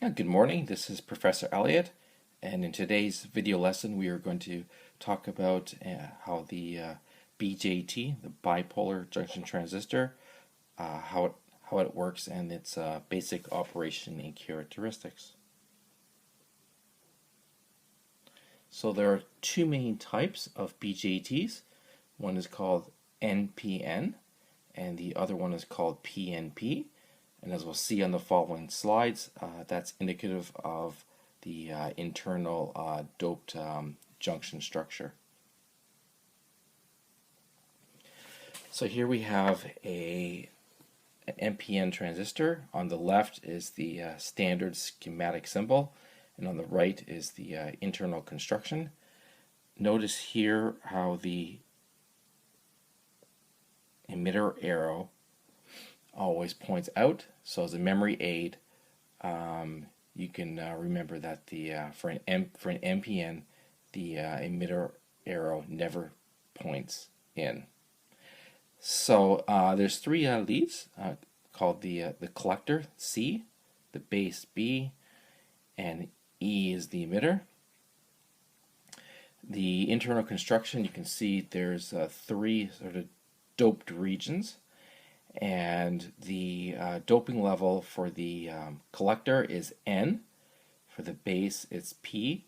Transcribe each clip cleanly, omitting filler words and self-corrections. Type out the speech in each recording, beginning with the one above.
Good morning. This is Professor Elliott, and in today's video lesson we are going to talk about how the BJT, the bipolar junction transistor, how it works and its basic operation and characteristics. So there are two main types of BJTs. One is called NPN, and the other one is called PNP. And as we'll see on the following slides, that's indicative of the internal doped junction structure. So here we have an NPN transistor. On the left is the standard schematic symbol, and on the right is the internal construction. Notice here how the emitter arrow always points out. So as a memory aid, you can remember that for an NPN, the emitter arrow never points in. So there's three leads called the collector C, the base B, and E is the emitter. The internal construction, you can see there's three sort of doped regions. And the doping level for the collector is N, for the base it's P,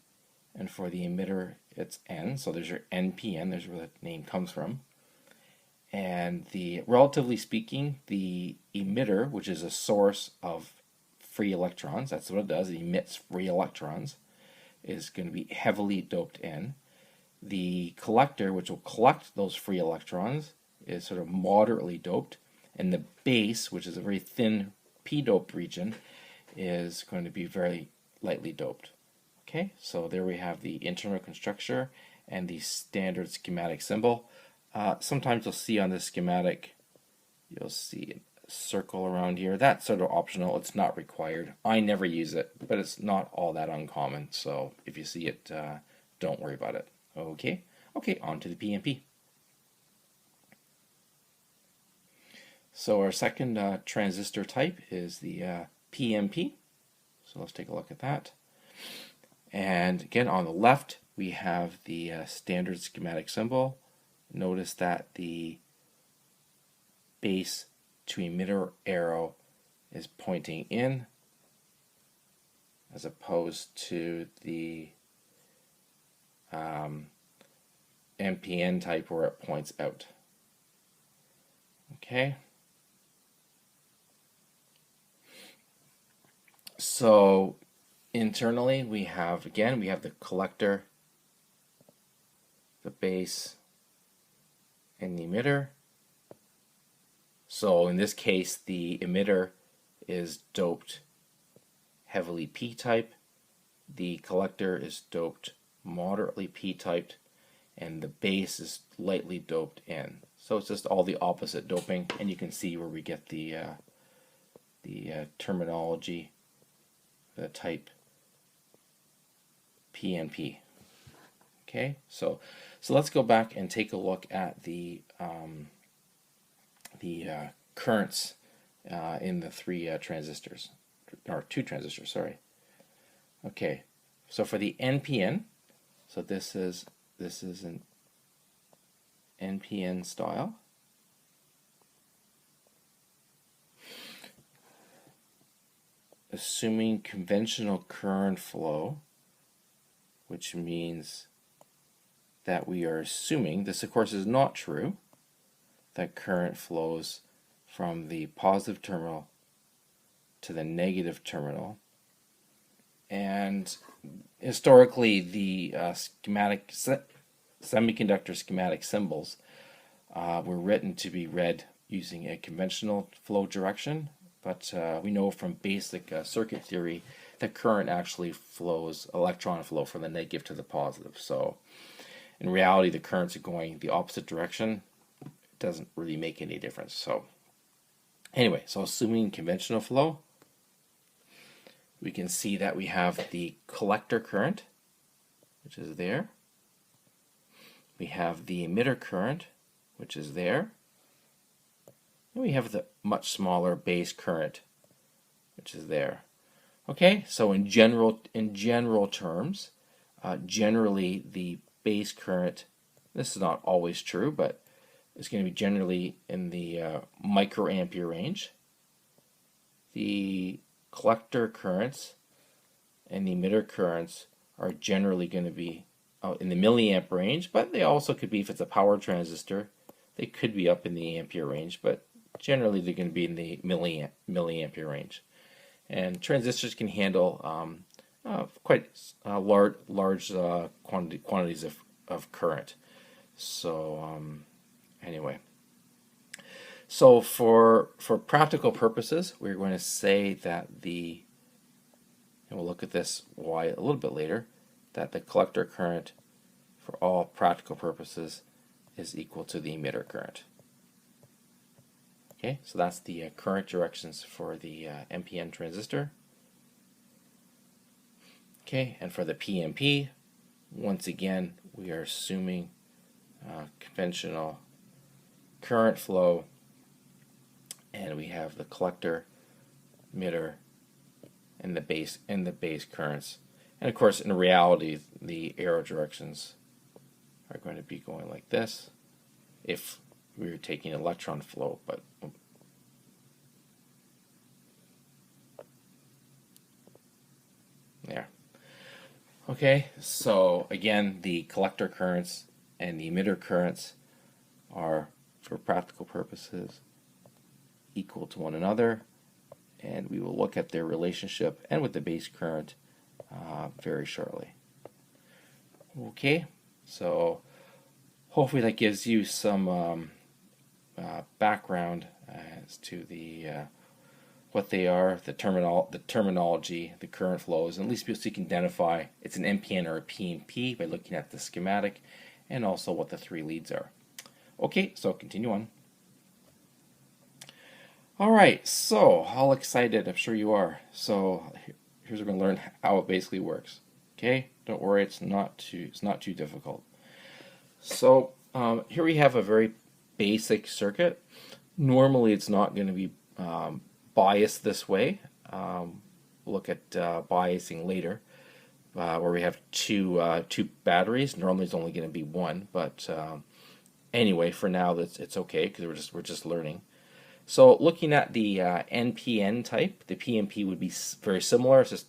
and for the emitter it's N. So there's your NPN, there's where the name comes from. And relatively speaking, the emitter, which is a source of free electrons, that's what it does, it emits free electrons, is going to be heavily doped N. The collector, which will collect those free electrons, is sort of moderately doped. And the base, which is a very thin p-doped region, is going to be very lightly doped. Okay, so there we have the internal constructor and the standard schematic symbol. Sometimes you'll see on this schematic, you'll see a circle around here. That's sort of optional. It's not required. I never use it, but it's not all that uncommon. So if you see it, don't worry about it. Okay, on to the PNP. So our second transistor type is the PNP. So let's take a look at that. And again, on the left, we have the standard schematic symbol. Notice that the base to emitter arrow is pointing in, as opposed to the NPN type where it points out. Okay. So internally we have the collector, the base, and the emitter. So in this case the emitter is doped heavily p-type, the collector is doped moderately p-typed, and the base is lightly doped N. So it's just all the opposite doping, and you can see where we get the terminology, the type PNP. Okay, so let's go back and take a look at the currents in the three transistors, or two transistors, sorry. Okay, so for the NPN, so this is an NPN style. Assuming conventional current flow, which means that we are assuming, this of course is not true, that current flows from the positive terminal to the negative terminal. And historically the semiconductor schematic symbols were written to be read using a conventional flow direction. But we know from basic circuit theory that current actually flows, electron flow from the negative to the positive. So in reality, the currents are going the opposite direction. It doesn't really make any difference. So anyway, so assuming conventional flow, we can see that we have the collector current, which is there. We have the emitter current, which is there. And we have the much smaller base current, which is there. Okay, so in general terms, generally the base current, this is not always true, but it's going to be generally in the microampere range. The collector currents and the emitter currents are generally going to be in the milliamp range, but they also could be, if it's a power transistor, they could be up in the ampere range, but generally they're going to be in the milliampere range. And transistors can handle quite large quantities of current. So anyway, so for practical purposes, we're going to say that and we'll look at this why a little bit later, that the collector current for all practical purposes is equal to the emitter current. Okay, so that's the current directions for the NPN transistor. Okay, and for the PNP, once again, we are assuming conventional current flow, and we have the collector, emitter, and the base currents. And of course, in reality, the arrow directions are going to be going like this if we were taking electron flow, but there. Okay, so again, the collector currents and the emitter currents are, for practical purposes, equal to one another, and we will look at their relationship and with the base current very shortly. Okay, so hopefully that gives you some background as to the what they are, the terminology, the current flows, and at least you can identify it's an NPN or a PNP by looking at the schematic, and also what the three leads are. Okay, so continue on. All right, so all excited, I'm sure you are. So here's where we're going to learn how it basically works. Okay, don't worry, it's not too difficult. So here we have a very basic circuit. Normally, it's not going to be biased this way. We'll look at biasing later, where we have two batteries. Normally, it's only going to be one, but anyway, for now, it's okay because we're just learning. So looking at the NPN type, the PNP would be very similar. It's just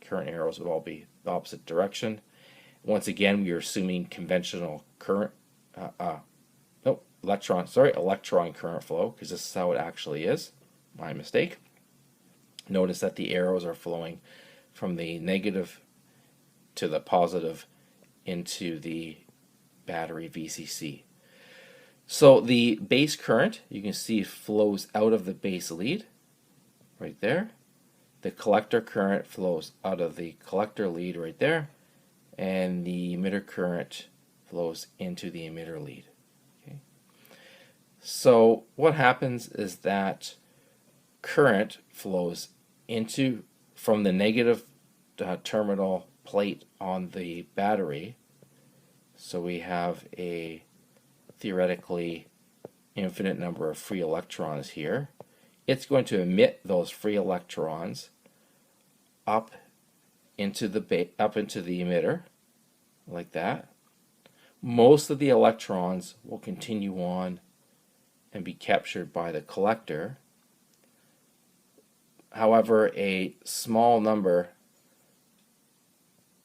current arrows would all be the opposite direction. Once again, we are assuming conventional current, electron current flow, because this is how it actually is. My mistake. Notice that the arrows are flowing from the negative to the positive into the battery VCC. So the base current, you can see, flows out of the base lead, right there. The collector current flows out of the collector lead right there, and the emitter current flows into the emitter lead. Okay. So what happens is that current flows from the negative terminal plate on the battery. So we have a theoretically infinite number of free electrons here. It's going to emit those free electrons up into the emitter, like that. Most of the electrons will continue on and be captured by the collector. However, a small number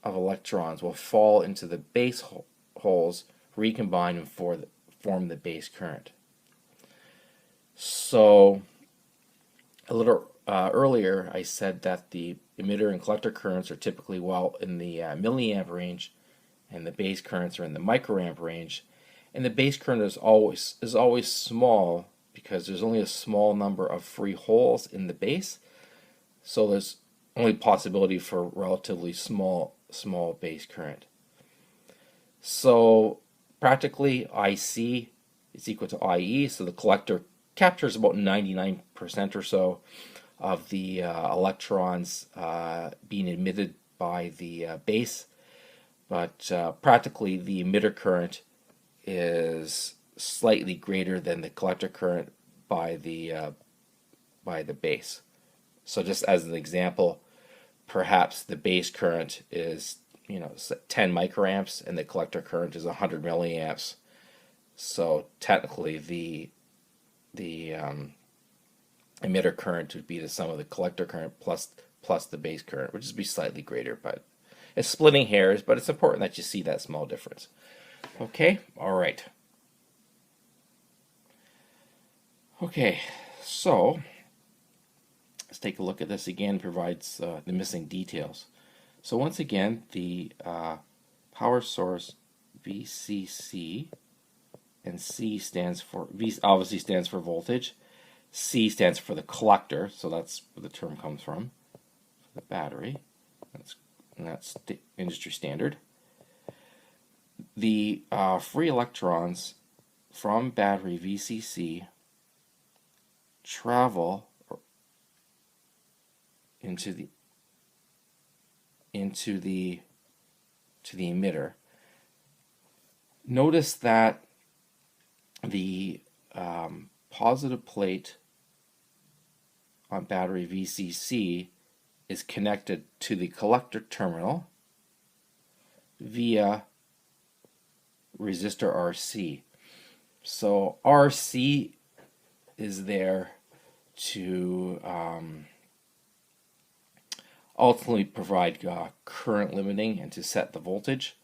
of electrons will fall into the base holes, recombine, and form the base current. So a little earlier, I said that the emitter and collector currents are typically in the milliamp range, and the base currents are in the microamp range. And the base current is always small because there's only a small number of free holes in the base, so there's only possibility for relatively small base current. So practically, IC is equal to IE, so the collector captures about 99% or so of the electrons being emitted by the base, but practically the emitter current is slightly greater than the collector current by the base. So just as an example, perhaps the base current is 10 microamps and the collector current is 100 milliamps. So technically the emitter current would be the sum of the collector current plus the base current, which would be slightly greater, but it's splitting hairs, but it's important that you see that small difference. Okay, all right. Okay, so let's take a look at this again. Provides the missing details. So once again, the power source VCC, and C stands for, V obviously stands for voltage. C stands for the collector, so that's where the term comes from. The battery, that's industry standard. The free electrons from battery VCC travel into the emitter. Notice that the positive plate on battery VCC is connected to the collector terminal via resistor RC. So RC is there to ultimately provide current limiting and to set the voltage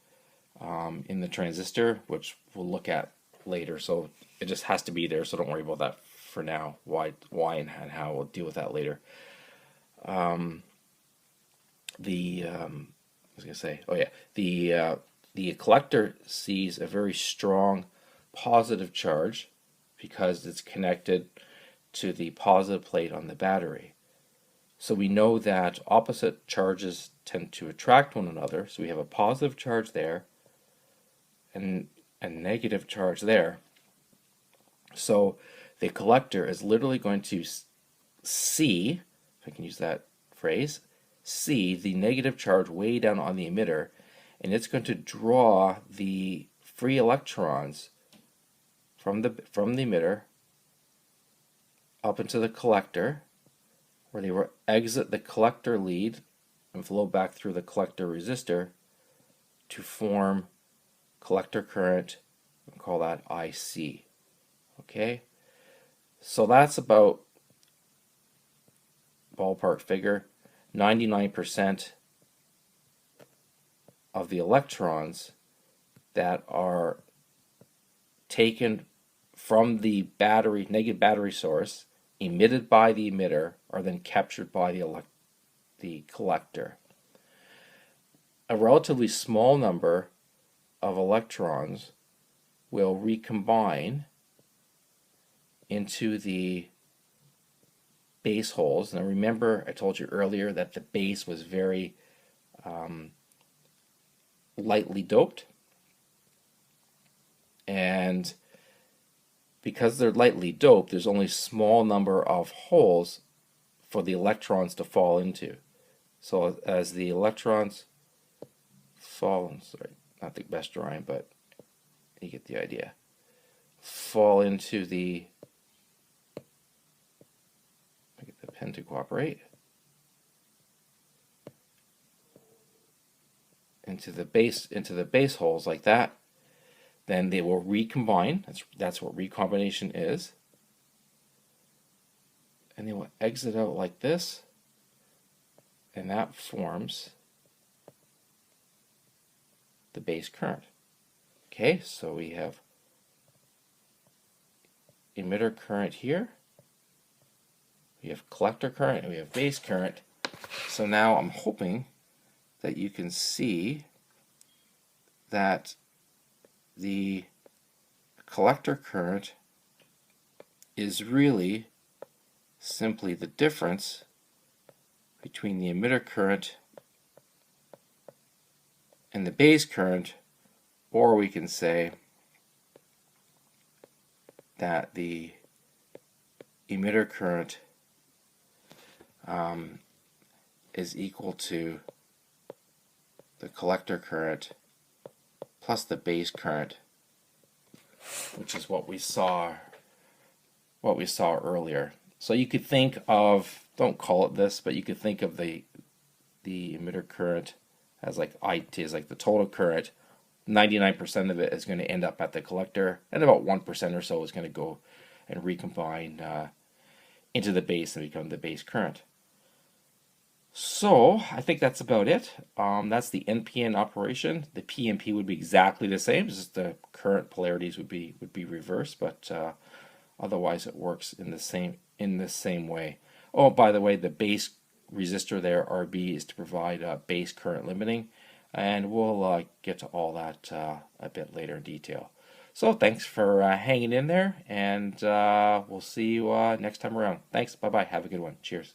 in the transistor, which we'll look at later. So it just has to be there, so don't worry about that for now. Why and how, we'll deal with that later. The collector sees a very strong positive charge because it's connected to the positive plate on the battery. So we know that opposite charges tend to attract one another. So we have a positive charge there and a negative charge there. So the collector is literally going to see, if I can use that phrase, see the negative charge way down on the emitter, and it's going to draw the free electrons from the emitter up into the collector, where they will exit the collector lead and flow back through the collector resistor to form collector current. We'll call that IC. Okay, so that's about, ballpark figure, 99% of the electrons that are taken from the battery, negative battery source, emitted by the emitter, are then captured by the collector. A relatively small number of electrons will recombine into the base holes. Now remember, I told you earlier that the base was very lightly doped, and because they're lightly doped, there's only a small number of holes for the electrons to fall into. So as the electrons fall, sorry, not the best drawing, but you get the idea, fall into the, I get the pen to cooperate, into the base holes like that, then they will recombine. That's what recombination is. And they will exit out like this, and that forms the base current. Okay, so we have emitter current here, we have collector current, and we have base current. So now I'm hoping that you can see that the collector current is really simply the difference between the emitter current and the base current, or we can say that the emitter current is equal to the collector current plus the base current, which is what we saw earlier. So you could think of, don't call it this, but you could think of the the emitter current as like IT is like the total current. 99% of it is going to end up at the collector, and about 1% or so is going to go and recombine into the base and become the base current. So I think that's about it. That's the NPN operation. The PNP would be exactly the same, just the current polarities would be reversed, but otherwise it works in the same way. Oh, by the way, the base resistor there, RB, is to provide base current limiting, and we'll get to all that a bit later in detail. So thanks for hanging in there, and we'll see you next time around. Thanks. Bye bye. Have a good one. Cheers.